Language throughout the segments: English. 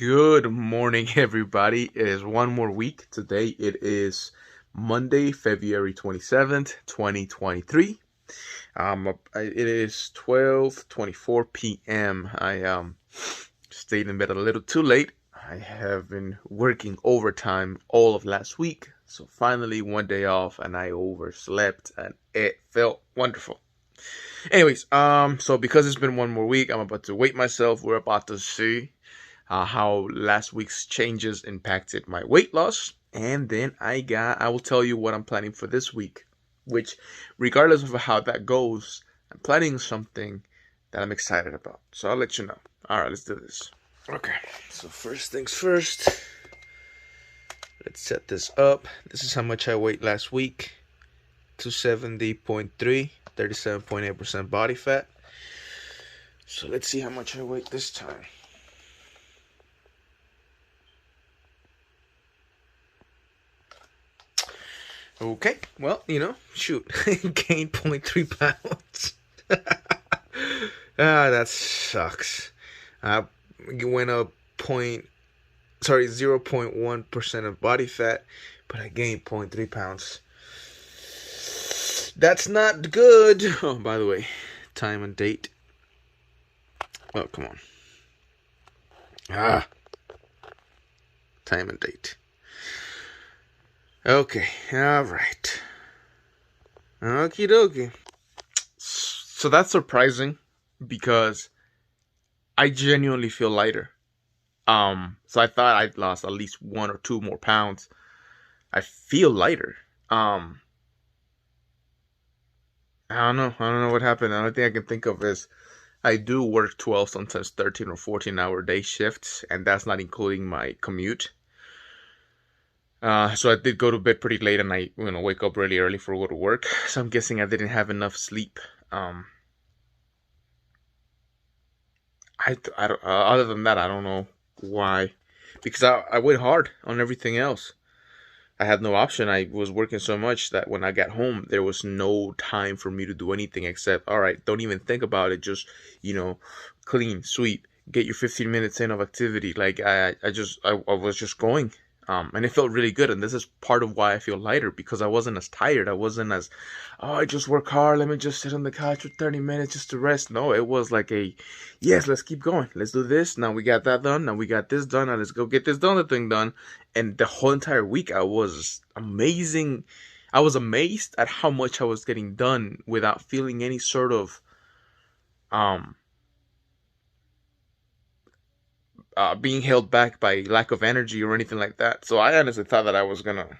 Good morning, everybody. It is one more week. Today it is Monday, February 27th, 2023. It is 12:24 p.m. I stayed in bed a little too late. I have been working overtime all of last week, so finally one day off and I overslept and it felt wonderful. Anyways, so because it's been one more week, I'm about to weight myself. We're about to see how last week's changes impacted my weight loss, and then I will tell you what I'm planning for this week, which regardless of how that goes, I'm planning something that I'm excited about. So I'll let you know. All right, let's do this. Okay, so first things first, let's set this up. This is how much I weighed last week. 270.3, 37.8% body fat. So let's see how much I weighed this time. Okay, well, shoot, gained 0.3 pounds. That sucks. You went up 0.1% of body fat, but I gained 0.3 pounds. That's not good. Oh, by the way, time and date. Oh, come on. Time and date. Okay, alright. Okie dokie. So that's surprising because I genuinely feel lighter. So I thought I'd lost at least 1 or 2 more pounds. I feel lighter. I don't know what happened. The only thing I can think of is I do work 12, sometimes 13 or 14-hour day shifts, and that's not including my commute. So I did go to bed pretty late, and I wake up really early for go to work. So I'm guessing I didn't have enough sleep. Other than that, I don't know why, because I went hard on everything else. I had no option. I was working so much that when I got home, there was no time for me to do anything except, all right, don't even think about it. Just, clean, sweep, get your 15 minutes in of activity. Like I was just going. And it felt really good. And this is part of why I feel lighter, because I wasn't as tired. I wasn't as, I just work hard. Let me just sit on the couch for 30 minutes just to rest. No, it was like yes, let's keep going. Let's do this. Now we got that done. Now we got this done. Now let's go get this done, the thing done. And the whole entire week, I was amazing. I was amazed at how much I was getting done without feeling any sort of, being held back by lack of energy or anything like that. So I honestly thought that I was gonna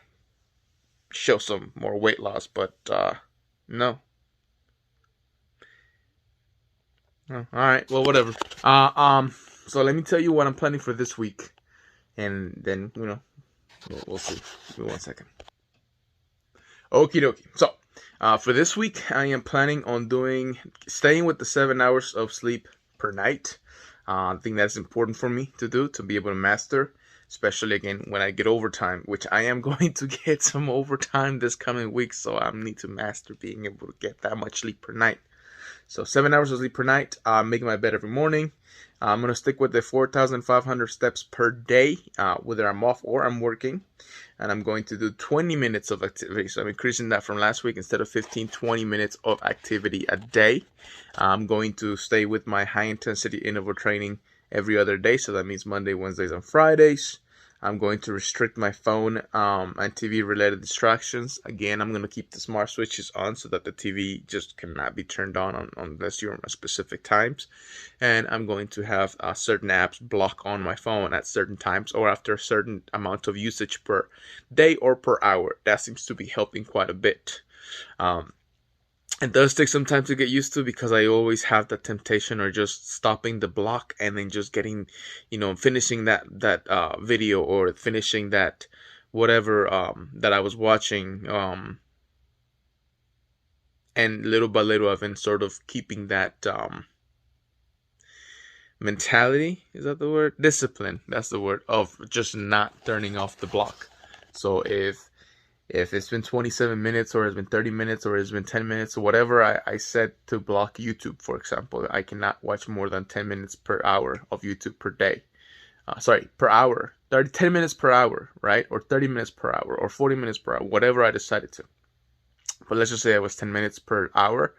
show some more weight loss, but no. Oh, all right, well, whatever. So let me tell you what I'm planning for this week, and then we'll see. Give me 1 second. Okie dokie. So for this week, I am planning on staying with the 7 hours of sleep per night. I think that's important for me to do, to be able to master, especially again when I get overtime, which I am going to get some overtime this coming week. So I need to master being able to get that much sleep per night. So 7 hours of sleep per night. I'm making my bed every morning. I'm going to stick with the 4,500 steps per day, whether I'm off or I'm working. And I'm going to do 20 minutes of activity. So I'm increasing that from last week. Instead of 15, 20 minutes of activity a day. I'm going to stay with my high intensity interval training every other day. So that means Monday, Wednesdays, and Fridays. I'm going to restrict my phone and TV related distractions. Again, I'm going to keep the smart switches on so that the TV just cannot be turned on unless you're on specific times. And I'm going to have certain apps block on my phone at certain times or after a certain amount of usage per day or per hour. That seems to be helping quite a bit. It does take some time to get used to, because I always have the temptation or just stopping the block and then just getting, finishing that video or finishing that whatever that I was watching. And little by little, I've been sort of keeping that mentality. Is that the word? Discipline. That's the word, of just not turning off the block. So if it's been 27 minutes or it's been 30 minutes or it's been 10 minutes or whatever I set to block YouTube, for example, I cannot watch more than 10 minutes per hour of YouTube per day. sorry, per hour, 10 minutes per hour, right? Or 30 minutes per hour, or 40 minutes per hour, whatever I decided to. But let's just say it was 10 minutes per hour.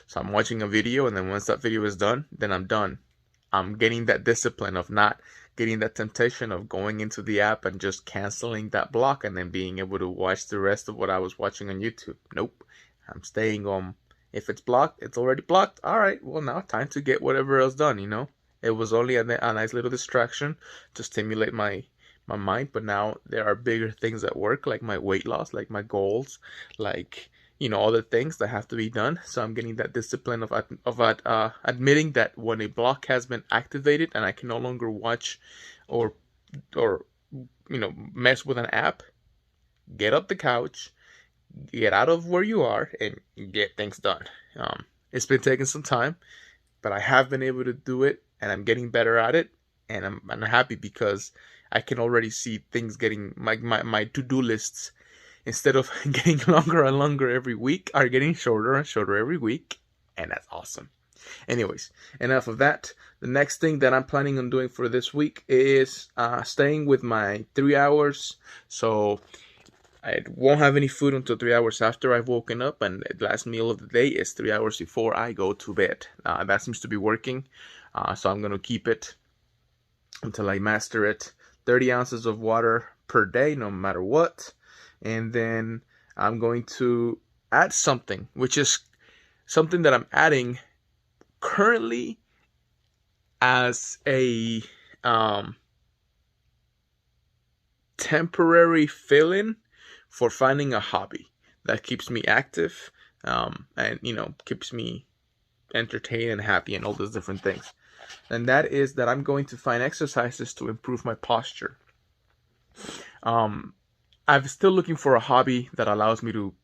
So I'm watching a video, and then once that video is done, then I'm done. I'm getting that discipline of not getting that temptation of going into the app and just canceling that block and then being able to watch the rest of what I was watching on YouTube. Nope. I'm staying on. If it's blocked, it's already blocked. All right, well, now time to get whatever else done, you know? It was only a nice little distraction to stimulate my mind, but now there are bigger things at work, like my weight loss, like my goals, like, you know, all the things that have to be done. So I'm getting that discipline of admitting that when a block has been activated and I can no longer watch or you know, mess with an app, get up the couch, get out of where you are, and get things done. It's been taking some time, but I have been able to do it, and I'm getting better at it, and I'm happy because I can already see things getting my to-do lists, instead of getting longer and longer every week, are getting shorter and shorter every week, and that's awesome. Anyways, enough of that. The next thing that I'm planning on doing for this week is staying with my 3 hours. So I won't have any food until 3 hours after I've woken up, and the last meal of the day is 3 hours before I go to bed. That seems to be working, so I'm going to keep it until I master it. 30 ounces of water per day, no matter what. And then I'm going to add something, which is something that I'm adding currently as a temporary fill-in for finding a hobby that keeps me active, and, you know, keeps me entertained and happy and all those different things. And that is that I'm going to find exercises to improve my posture. I'm still looking for a hobby that allows me to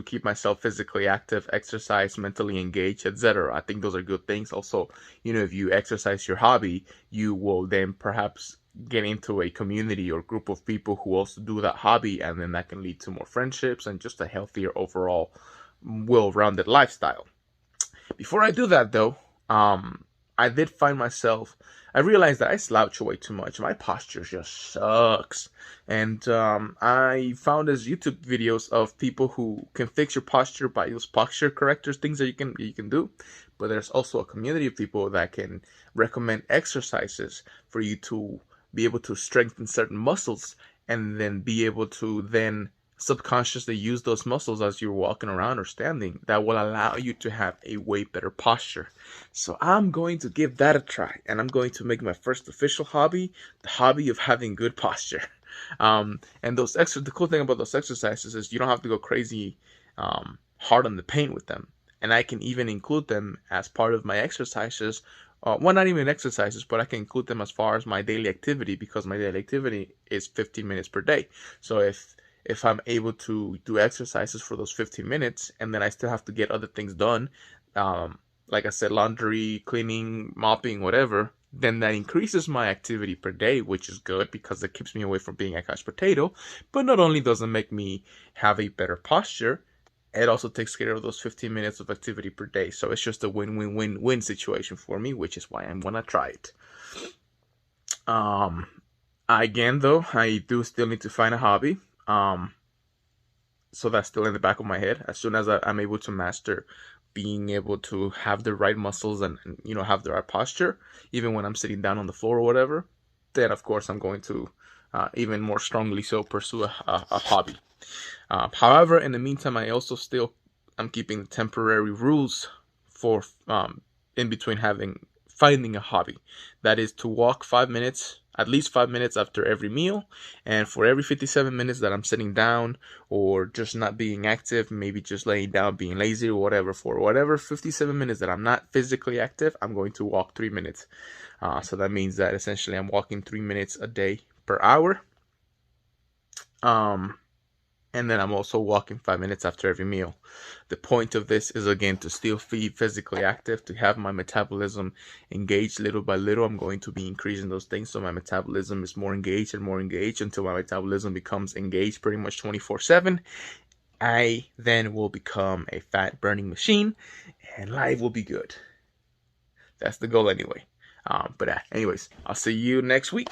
keep myself physically active, exercise, mentally engaged, etc. I think those are good things. Also, you know, if you exercise your hobby, you will then perhaps get into a community or group of people who also do that hobby, and then that can lead to more friendships and just a healthier overall, well-rounded lifestyle. Before I do that, though, I did find myself, I realized that I slouch way too much. My posture just sucks. And I found these YouTube videos of people who can fix your posture by those posture correctors, things that you can do. But there's also a community of people that can recommend exercises for you to be able to strengthen certain muscles, and then be able to then subconsciously use those muscles as you're walking around or standing, that will allow you to have a way better posture. So I'm going to give that a try, and I'm going to make my first official hobby the hobby of having good posture. And the cool thing about those exercises is you don't have to go crazy hard on the paint with them, and I can even include them as part of my exercises. Well, not even exercises, but I can include them as far as my daily activity, because my daily activity is 15 minutes per day. So if I'm able to do exercises for those 15 minutes, and then I still have to get other things done, like I said, laundry, cleaning, mopping, whatever, then that increases my activity per day, which is good because it keeps me away from being a couch potato. But not only does it make me have a better posture, it also takes care of those 15 minutes of activity per day. So it's just a win-win-win-win situation for me, which is why I'm going to try it. Again, though, I do still need to find a hobby. So that's still in the back of my head. As soon as I'm able to master being able to have the right muscles and you know, have the right posture, even when I'm sitting down on the floor or whatever, then of course I'm going to even more strongly so pursue a hobby. However, in the meantime, I'm keeping the temporary rules for in between finding a hobby. That is to walk 5 minutes, at least 5 minutes after every meal, and for every 57 minutes that I'm sitting down or just not being active, maybe just laying down, being lazy or whatever, for whatever 57 minutes that I'm not physically active, I'm going to walk 3 minutes. So that means that essentially I'm walking 3 minutes a day per hour. And then I'm also walking 5 minutes after every meal. The point of this is, again, to still be physically active, to have my metabolism engaged little by little. I'm going to be increasing those things so my metabolism is more engaged until my metabolism becomes engaged pretty much 24/7. I then will become a fat burning machine, and life will be good. That's the goal anyway. But anyways, I'll see you next week.